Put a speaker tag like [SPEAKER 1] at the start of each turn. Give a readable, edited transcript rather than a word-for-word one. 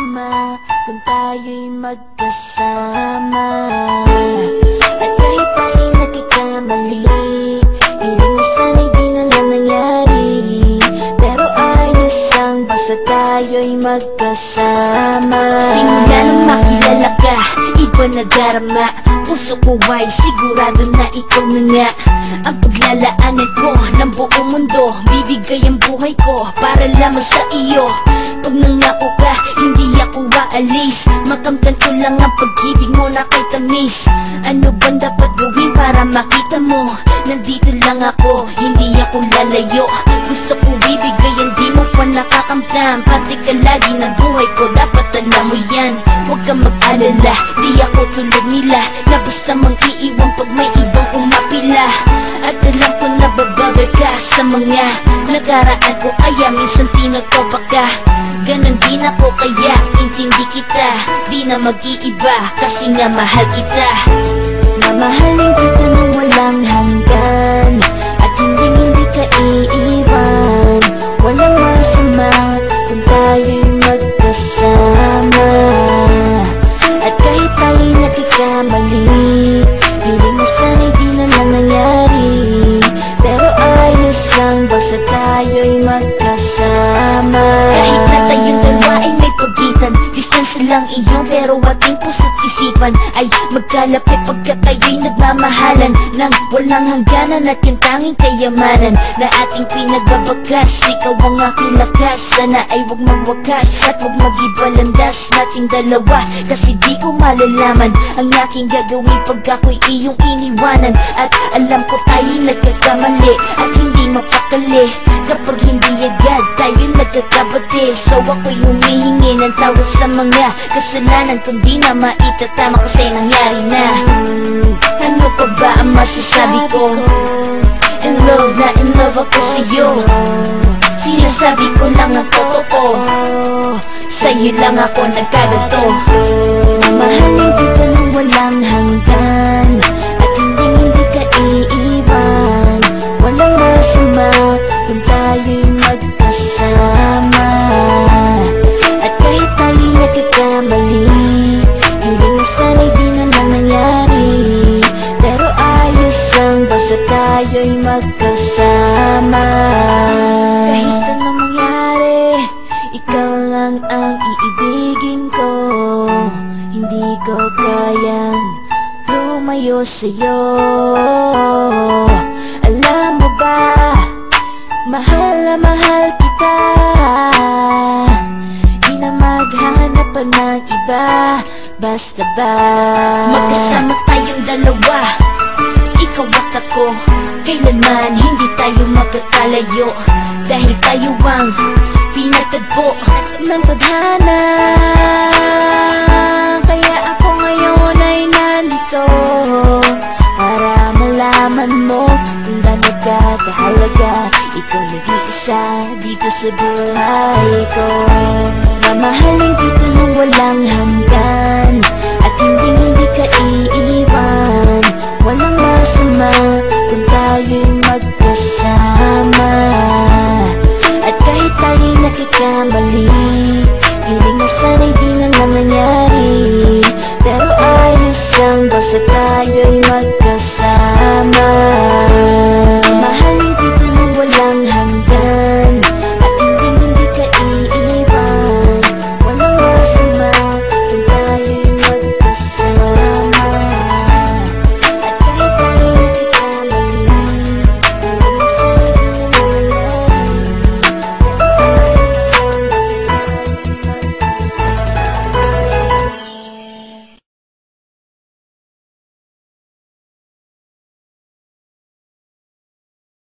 [SPEAKER 1] masama kung tayo'y magkasama. At kahit tayo'y nagkakamali, hiling na sana'y di na lang nangyari. Pero ayos ang basta tayo'y magkasama. Simula nang makilala ka, iba na darama. Puso ko ay sigurado na ikaw na nga ang paglalaanan ko ng buong mundo. Bibigay ang buhay ko para lamang sa iyo. Pag nangako ka, hindi ako aalis. Makamtan ko lang ang pag-ibig mo na kay tamis. Ano bang dapat gawin para makita mo? Nandito lang ako, hindi ako lalayo. Gusto ko bibigay ang di mo pa nakakamtam. Parte ka lagi ng buhay ko, dapat alam mo yan. Huwag kang mag-alala, di ako tulad nila na basta mang iiwan pag may ibang umapila. At alam ko na babother ka sa mga nakaraan ko, kaya minsan tinatopa ka. Ganon din ako kaya intindi kita. Di na mag-iiba kasi nga mahal kita. Mamahalin kita nang walang hanggan, at hindi ka iiwan. Walang masama kung tayo'y magkasama. At kahit tayo'y nagkakamali, hiling na sana'y di na lang nangyari. Pero ayos lang basta tayo'y magkasama. Kahit na tayong dalawa ay may pagitan, distansya lang iyon pero ating puso't isipan ay magkalapit pagkat tayo'y nagmamahalan ng walang hangganan. At yung tanging kayamanan na ating pinagbabagas, ikaw ang aking lakas. Sana ay huwag magwakas at huwag mag-iba landas nating dalawa, kasi di ko malalaman ang aking gagawin pag ako'y iyong iniwanan. At alam ko tayo'y nagkakamali at hindi mapakali kapag hindi agad tayo'y nagkakabati. So ako'y humihingi ng tawad sa mga kasalanan kung di na maitatama kasi nangyari na. Ano pa ba ang masasabi ko? In love na in love ako sa'yo. Sinasabi ko lang ang totoo, sa'yo lang ako nagkaganto. Mamahalin kita nang walang hanggan, at hindi ka iiwan. Walang masama kung tayo'y magkasama. At kahit tayo'y nagkakamali, hiling na sana'y di na lang nangyari. Pero ayos lang basta tayo'y magkasama. Kahit anong mangyari, ikaw lang ang iibigin ko. Hindi ko kayang lumayo sa'yo. Alam mo ba, mahal na mahal kita. Di na maghanap pa ng iba, basta ba magkasama tayong dalawa, ikaw at ako. Kailanman hindi tayo magkakalayo, dahil tayo ang pinatagpo ng tadhana. Kaya ako ngayon ay nandito para malaman mo kung gaano ka kahalaga. Ikaw nag-iisa dito sa buhay ko. Mamahalin kita nang walang hanggan, at hindi ka iiwan. Walang masama kung tayo'y magkasama. At kahit tayo'y nagkakamali, hiling na sana'y di na lang nangyari. Pero ayos lang basta tayo